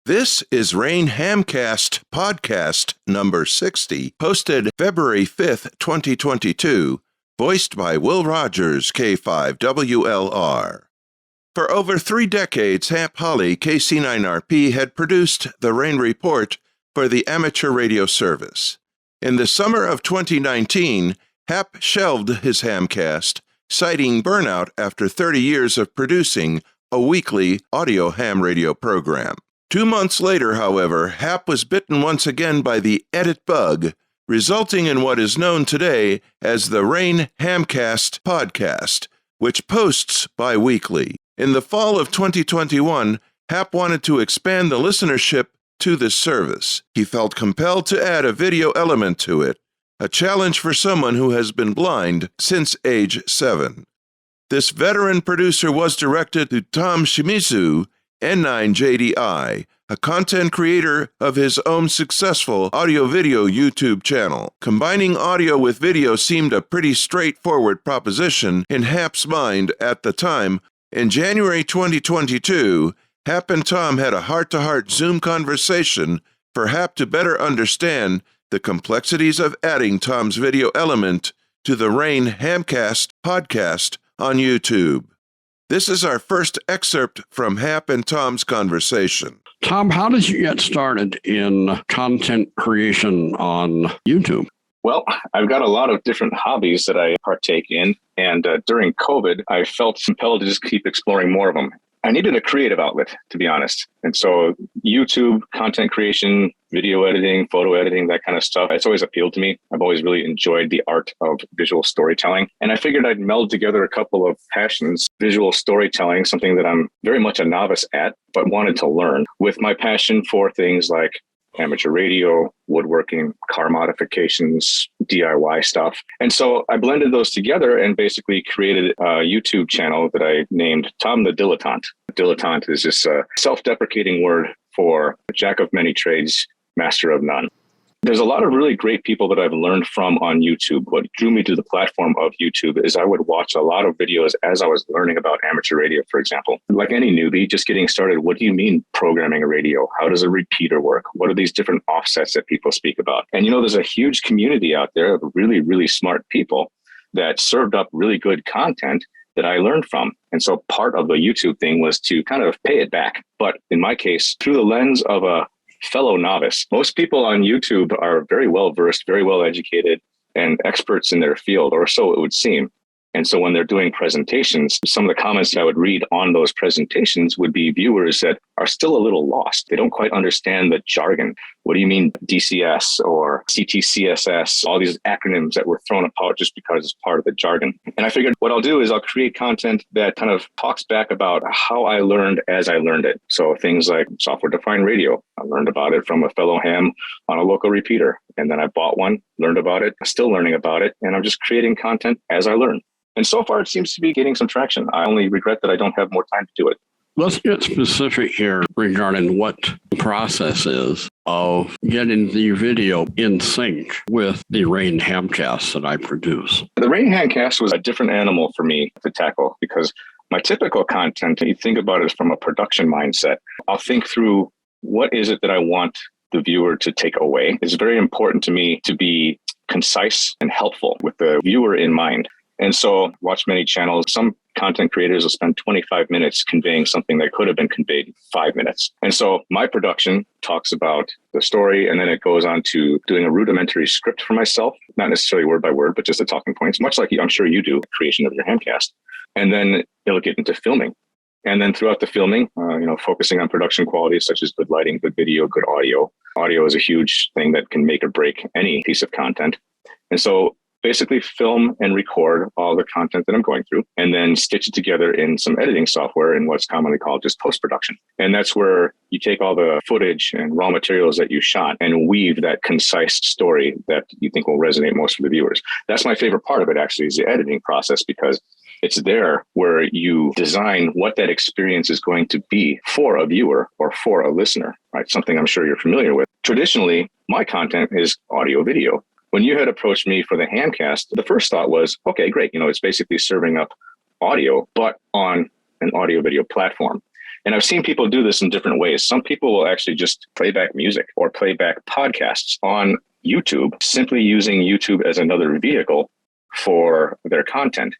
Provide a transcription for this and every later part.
This is RAIN Hamcast Podcast number 60, posted February 5th, 2022, voiced by Will Rogers, K5WLR. For over 3 decades, Hap Holly, KC9RP, had produced the RAIN Report for the amateur radio service. In the summer of 2019, Hap shelved his Hamcast, citing burnout after 30 years of producing a weekly audio ham radio program. 2 months later, however, Hap was bitten once again by the edit bug, resulting in what is known today as the RAIN Hamcast Podcast, which posts biweekly. In the fall of 2021, Hap wanted to expand the listenership to this service. He felt compelled to add a video element to it, a challenge for someone who has been blind since age 7. This veteran producer was directed to Tom Shimizu, N9JDI, a content creator of his own successful audio-video YouTube channel. Combining audio with video seemed a pretty straightforward proposition in Hap's mind at the time. In January 2022, Hap and Tom had a heart-to-heart Zoom conversation for Hap to better understand the complexities of adding Tom's video element to the RAIN Hamcast Podcast on YouTube. This is our first excerpt from Hap and Tom's conversation. Tom, how did you get started in content creation on YouTube? Well, I've got a lot of different hobbies that I partake in, and during COVID, I felt compelled to just keep exploring more of them. I needed a creative outlet, to be honest. And so YouTube, content creation, video editing, photo editing, that kind of stuff, it's always appealed to me. I've always really enjoyed the art of visual storytelling. And I figured I'd meld together a couple of passions, visual storytelling, something that I'm very much a novice at, but wanted to learn, with my passion for things like amateur radio, woodworking, car modifications, DIY stuff. And so I blended those together and basically created a YouTube channel that I named Tom the Dilettante. Dilettante is just a self-deprecating word for jack of many trades, master of none. There's a lot of really great people that I've learned from on YouTube. What drew me to the platform of YouTube is I would watch a lot of videos as I was learning about amateur radio, for example. Like any newbie, just getting started, what do you mean programming a radio? How does a repeater work? What are these different offsets that people speak about? And there's a huge community out there of really, really smart people that served up really good content that I learned from. And so part of the YouTube thing was to kind of pay it back. But in my case, through the lens of a fellow novice. Most people on YouTube are very well versed, very well educated, and experts in their field, or so it would seem. And so when they're doing presentations, some of the comments that I would read on those presentations would be viewers that are still a little lost. They don't quite understand the jargon. What do you mean DCS or CTCSS? All these acronyms that were thrown apart just because it's part of the jargon. And I figured what I'll do is I'll create content that kind of talks back about how I learned as I learned it. So things like software-defined radio. I learned about it from a fellow ham on a local repeater. And then I bought one, learned about it, still learning about it. And I'm just creating content as I learn. And so far, it seems to be getting some traction. I only regret that I don't have more time to do it. Let's get specific here regarding what the process is of getting the video in sync with the RAIN Hamcasts that I produce. The RAIN Hamcast was a different animal for me to tackle because my typical content, you think about it from a production mindset. I'll think through what is it that I want the viewer to take away. It's very important to me to be concise and helpful with the viewer in mind. And so watch many channels. Some content creators will spend 25 minutes conveying something that could have been conveyed in 5 minutes. And so my production talks about the story, and then it goes on to doing a rudimentary script for myself, not necessarily word by word, but just the talking points, much like I'm sure you do, creation of your Hamcast. And then it'll get into filming. And then throughout the filming, focusing on production quality, such as good lighting, good video, good audio. Audio is a huge thing that can make or break any piece of content. And so basically film and record all the content that I'm going through and then stitch it together in some editing software in what's commonly called just post-production. And that's where you take all the footage and raw materials that you shot and weave that concise story that you think will resonate most with the viewers. That's my favorite part of it, actually, is the editing process, because it's there where you design what that experience is going to be for a viewer or for a listener, right? Something I'm sure you're familiar with. Traditionally, my content is audio video. When you had approached me for the Hamcast, the first thought was, okay, great. It's basically serving up audio, but on an audio video platform. And I've seen people do this in different ways. Some people will actually just play back music or play back podcasts on YouTube, simply using YouTube as another vehicle for their content.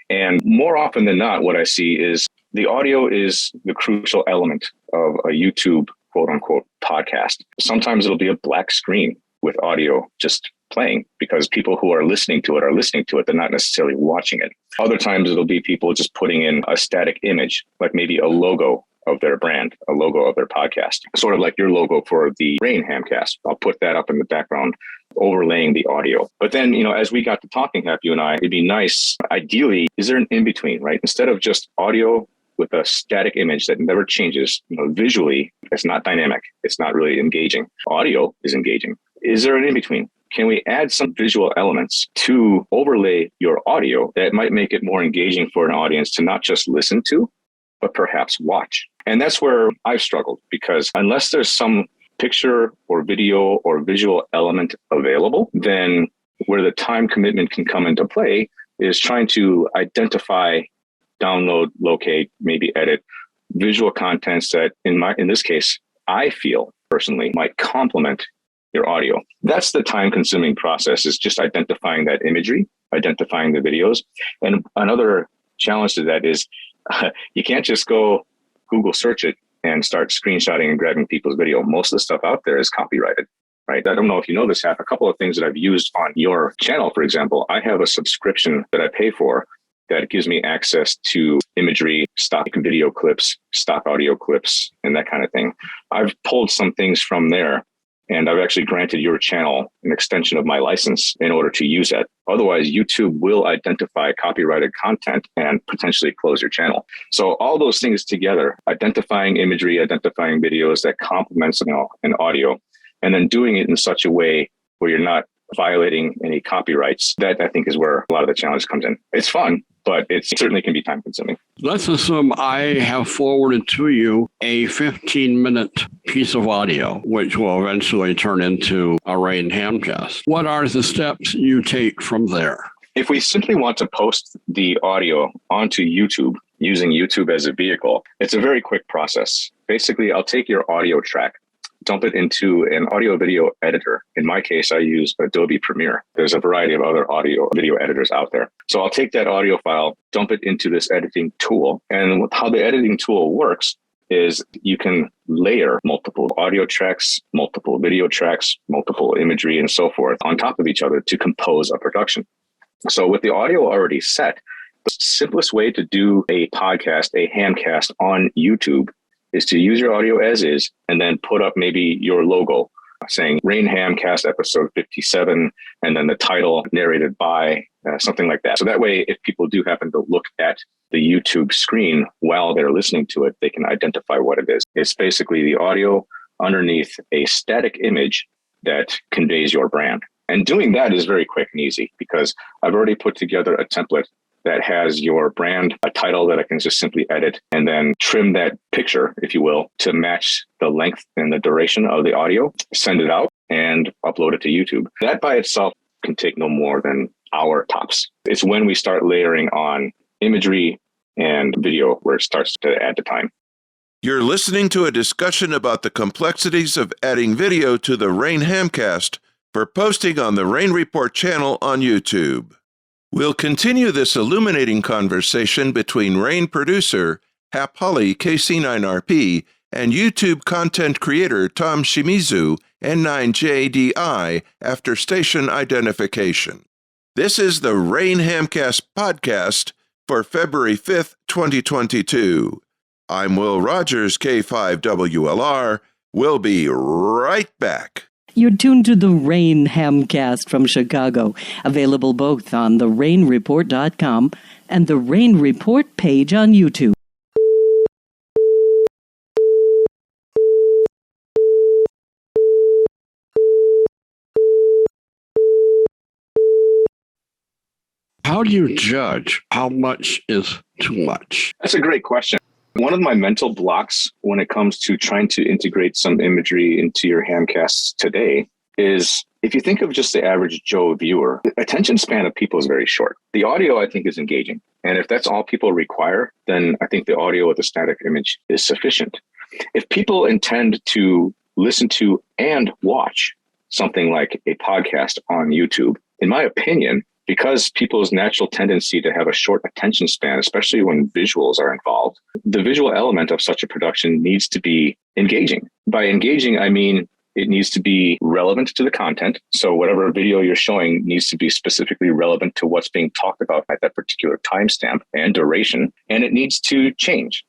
And more often than not, what I see is the audio is the crucial element of a YouTube quote unquote podcast. Sometimes it'll be a black screen with audio just playing because people who are listening to it. They're not necessarily watching it. Other times it'll be people just putting in a static image, like maybe a logo of their brand, a logo of their podcast, sort of like your logo for the RAIN Hamcast. I'll put that up in the background, overlaying the audio. But then, as we got to talking, Hap, you and I, it'd be nice. Ideally, is there an in-between, right? Instead of just audio with a static image that never changes, visually, it's not dynamic. It's not really engaging. Audio is engaging. Is there an in-between? Can we add some visual elements to overlay your audio that might make it more engaging for an audience to not just listen to, but perhaps watch? And that's where I've struggled, because unless there's some picture or video or visual element available, then where the time commitment can come into play is trying to identify, download, locate, maybe edit visual contents that in this case, I feel personally might complement your audio. That's the time consuming process, is just identifying that imagery, identifying the videos. And another challenge to that is you can't just go Google search it and start screenshotting and grabbing people's video. Most of the stuff out there is copyrighted, right? I don't know if you know this, Hap. A couple of things that I've used on your channel, for example, I have a subscription that I pay for that gives me access to imagery, stock video clips, stock audio clips, and that kind of thing. I've pulled some things from there, and I've actually granted your channel an extension of my license in order to use that. Otherwise, YouTube will identify copyrighted content and potentially close your channel. So all those things together, identifying imagery, identifying videos that complements an audio, and then doing it in such a way where you're not violating any copyrights, that I think is where a lot of the challenge comes in. It's fun, but it certainly can be time consuming. Let's assume I have forwarded to you a 15-minute piece of audio, which will eventually turn into a RAIN Hamcast. What are the steps you take from there? If we simply want to post the audio onto YouTube using YouTube as a vehicle, it's a very quick process. Basically, I'll take your audio track, dump it into an audio video editor. In my case, I use Adobe Premiere. There's a variety of other audio video editors out there. So I'll take that audio file, dump it into this editing tool. And how the editing tool works is you can layer multiple audio tracks, multiple video tracks, multiple imagery, and so forth on top of each other to compose a production. So with the audio already set, the simplest way to do a podcast, a hamcast on YouTube, is to use your audio as is and then put up maybe your logo saying RAIN Hamcast episode 57, and then the title narrated by something like that. So that way, if people do happen to look at the YouTube screen while they're listening to it, they can identify what it is. It's basically the audio underneath a static image that conveys your brand. And doing that is very quick and easy because I've already put together a template that has your brand, a title that I can just simply edit and then trim that picture, if you will, to match the length and the duration of the audio, send it out and upload it to YouTube. That by itself can take no more than hour tops. It's when we start layering on imagery and video where it starts to add the time. You're listening to a discussion about the complexities of adding video to the RAIN Hamcast for posting on the RAIN Report channel on YouTube. We'll continue this illuminating conversation between RAIN producer Hap Holly, KC9RP, and YouTube content creator Tom Shimizu, N9JDI, after station identification. This is the RAIN Hamcast Podcast for February 5th, 2022. I'm Will Rogers, K5WLR. We'll be right back. You're tuned to the RAIN Hamcast from Chicago, available both on the RAINReport.com and the RAIN Report page on YouTube. How do you judge how much is too much? That's a great question. One of my mental blocks when it comes to trying to integrate some imagery into your hamcasts today is If you think of just the average Joe viewer, the attention span of people is very short. The audio, I think, is engaging. And if that's all people require, then I think the audio with a static image is sufficient. If people intend to listen to and watch something like a podcast on YouTube, in my opinion, because people's natural tendency to have a short attention span, especially when visuals are involved, the visual element of such a production needs to be engaging. By engaging, I mean it needs to be relevant to the content. So whatever video you're showing needs to be specifically relevant to what's being talked about at that particular timestamp and duration, and it needs to change.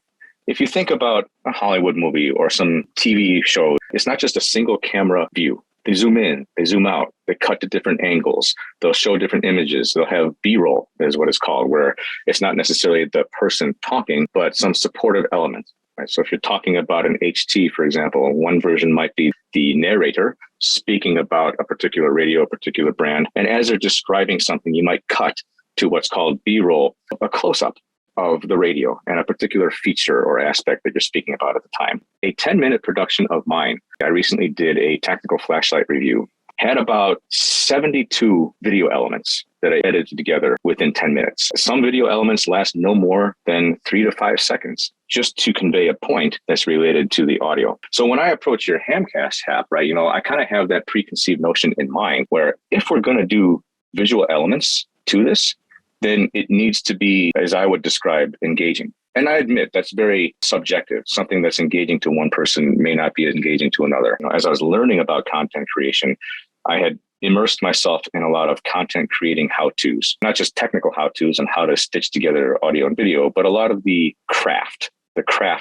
If you think about a Hollywood movie or some TV show, it's not just a single camera view. They zoom in, they zoom out, they cut to different angles, they'll show different images, they'll have B-roll is what it's called, where it's not necessarily the person talking, but some supportive element. Right? So if you're talking about an HT, for example, one version might be the narrator speaking about a particular radio, a particular brand. And as they're describing something, you might cut to what's called B-roll, a close-up of the radio and a particular feature or aspect that you're speaking about at the time. A 10-minute production of mine, I recently did a tactical flashlight review, had about 72 video elements that I edited together within 10 minutes. Some video elements last no more than 3 to 5 seconds just to convey a point that's related to the audio. So when I approach your Hamcast, Hap, right, I kind of have that preconceived notion in mind where if we're going to do visual elements to this, then it needs to be, as I would describe, engaging. And I admit that's very subjective. Something that's engaging to one person may not be engaging to another. As I was learning about content creation, I had immersed myself in a lot of content creating how-tos, not just technical how-tos on how to stitch together audio and video, but a lot of the craft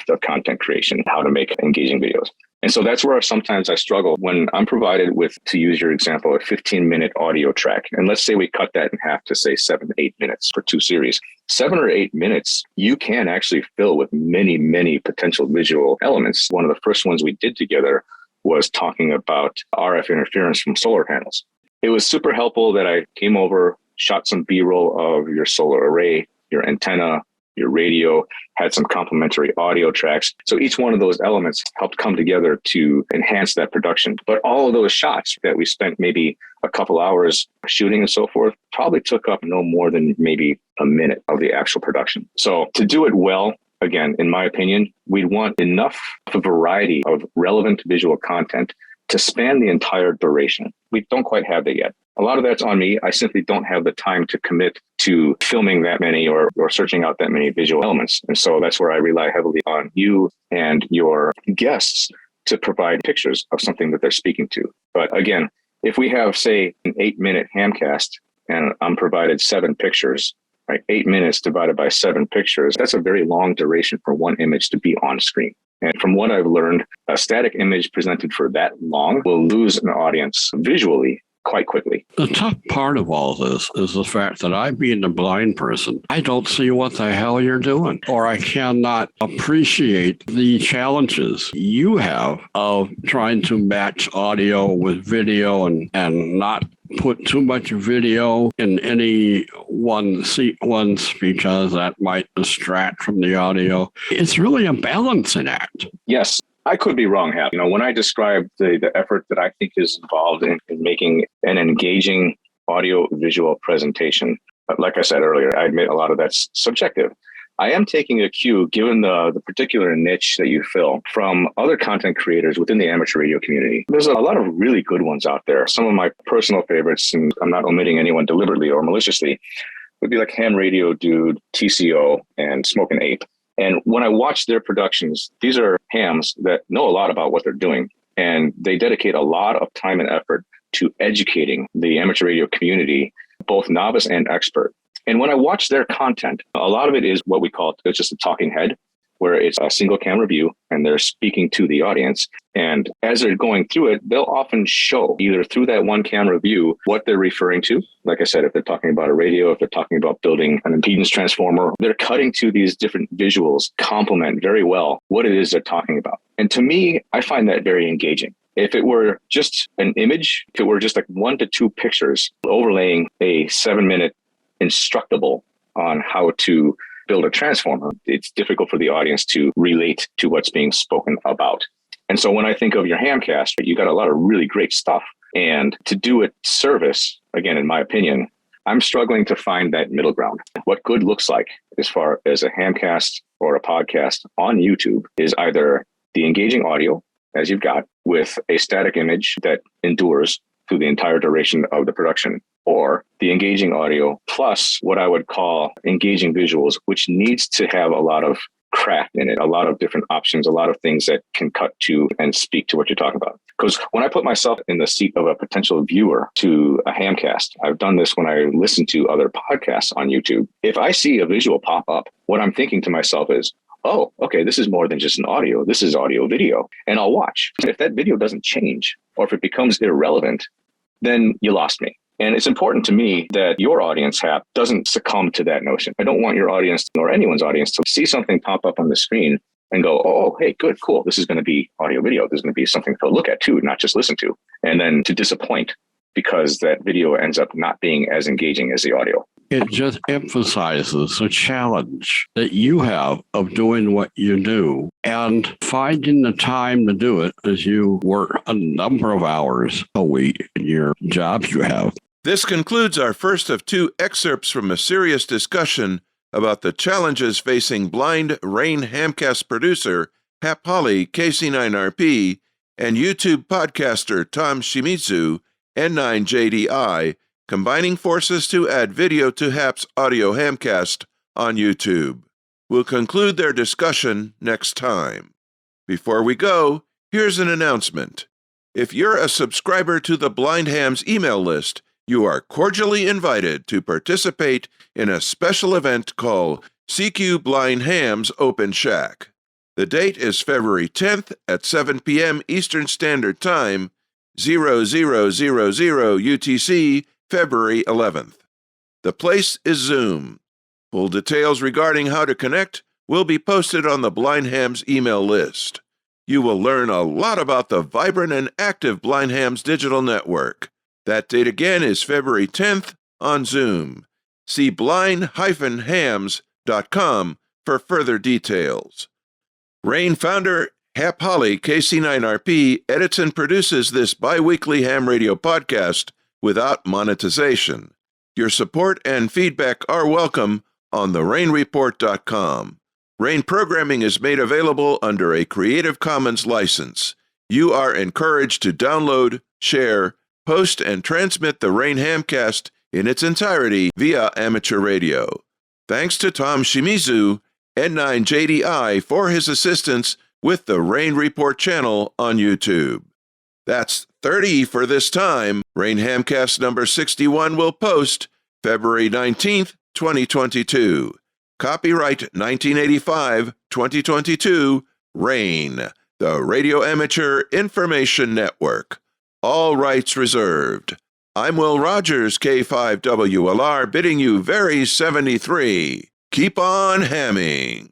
of content creation, how to make engaging videos. And so that's where sometimes I struggle when I'm provided with, to use your example, a 15-minute audio track. And let's say we cut that in half to say 7 to 8 minutes for 2 series. 7 or 8 minutes, you can actually fill with many, many potential visual elements. One of the first ones we did together was talking about RF interference from solar panels. It was super helpful that I came over, shot some B-roll of your solar array, your antenna, your radio, had some complementary audio tracks. So each one of those elements helped come together to enhance that production. But all of those shots that we spent maybe a couple hours shooting and so forth probably took up no more than maybe a minute of the actual production. So to do it well, again, in my opinion, we'd want enough of a variety of relevant visual content to span the entire duration. We don't quite have that yet. A lot of that's on me. I simply don't have the time to commit to filming that many or searching out that many visual elements. And so that's where I rely heavily on you and your guests to provide pictures of something that they're speaking to. But again, if we have, say, an 8-minute Hamcast and I'm provided 7 pictures, right? 8 minutes divided by 7 pictures, that's a very long duration for one image to be on screen. And from what I've learned, a static image presented for that long will lose an audience visually quite quickly. The tough part of all this is the fact that I, being a blind person, I don't see what the hell you're doing, or I cannot appreciate the challenges you have of trying to match audio with video and not put too much video in any one sequence because that might distract from the audio. It's really a balancing act. Yes. I could be wrong, Hap. When I describe the effort that I think is involved in making an engaging audio-visual presentation, but like I said earlier, I admit a lot of that's subjective. I am taking a cue, given the particular niche that you fill, from other content creators within the amateur radio community. There's a lot of really good ones out there. Some of my personal favorites, and I'm not omitting anyone deliberately or maliciously, would be like Ham Radio Dude, TCO, and Smokin' Ape. And when I watch their productions, these are hams that know a lot about what they're doing, and they dedicate a lot of time and effort to educating the amateur radio community, both novice and expert. And when I watch their content, a lot of it is what we call, it's just a talking head, where it's a single camera view and they're speaking to the audience. And as they're going through it, they'll often show either through that one camera view what they're referring to. Like I said, if they're talking about a radio, if they're talking about building an impedance transformer, they're cutting to these different visuals, complement very well what it is they're talking about. And to me, I find that very engaging. If it were just an image, if it were just like 1 to 2 pictures overlaying a 7-minute instructable on how to build a transformer, it's difficult for the audience to relate to what's being spoken about. And so when I think of your Hamcast, you got a lot of really great stuff And to do it service, again, in my opinion, I'm struggling to find that middle ground. What good looks like as far as a hamcast or a podcast on YouTube is either the engaging audio, as you've got, with a static image that endures through the entire duration of the production, or the engaging audio plus what I would call engaging visuals, which needs to have a lot of craft in it, a lot of different options, a lot of things that can cut to and speak to what you're talking about. Because when I put myself in the seat of a potential viewer to a hamcast, I've done this when I listen to other podcasts on YouTube. If I see a visual pop up, what I'm thinking to myself is, oh, okay, this is more than just an audio. This is audio video. And I'll watch. If that video doesn't change or if it becomes irrelevant, then you lost me. And it's important to me that your audience, Hap, doesn't succumb to that notion. I don't want your audience or anyone's audience to see something pop up on the screen and go, oh, hey, good, cool. This is going to be audio video. This is going to be something to look at too, not just listen to. And then to disappoint because that video ends up not being as engaging as the audio. It just emphasizes the challenge that you have of doing what you do and finding the time to do it as you work a number of hours a week in your jobs you have. This concludes our first of two excerpts from a serious discussion about the challenges facing blind RAIN Hamcast producer Hap Holly, KC9RP, and YouTube podcaster Tom Shimizu, N9JDI, combining forces to add video to Hap's audio hamcast on YouTube. We'll conclude their discussion next time. Before we go, here's an announcement. If you're a subscriber to the Blind Hams email list, you are cordially invited to participate in a special event called CQ Blind Hams Open Shack. The date is February 10th at 7 p.m. Eastern Standard Time, 0000 UTC, February 11th. The place is Zoom. Full details regarding how to connect will be posted on the Blind Hams email list. You will learn a lot about the vibrant and active Blind Hams digital network. That date again is February 10th on Zoom. See blind-hams.com for further details. RAIN founder Hap Holly, KC9RP, edits and produces this biweekly ham radio podcast without monetization. Your support and feedback are welcome on therainreport.com. RAIN programming is made available under a Creative Commons license. You are encouraged to download, share, post, and transmit the RAIN Hamcast in its entirety via amateur radio. Thanks to Tom Shimizu, N9JDI, for his assistance with the RAIN Report channel on YouTube. That's 30 for this time. RAIN Hamcast number 61 will post February 19th, 2022. Copyright 1985-2022, RAIN, the Radio Amateur Information Network. All rights reserved. I'm Will Rogers, K5WLR, bidding you very 73. Keep on hamming.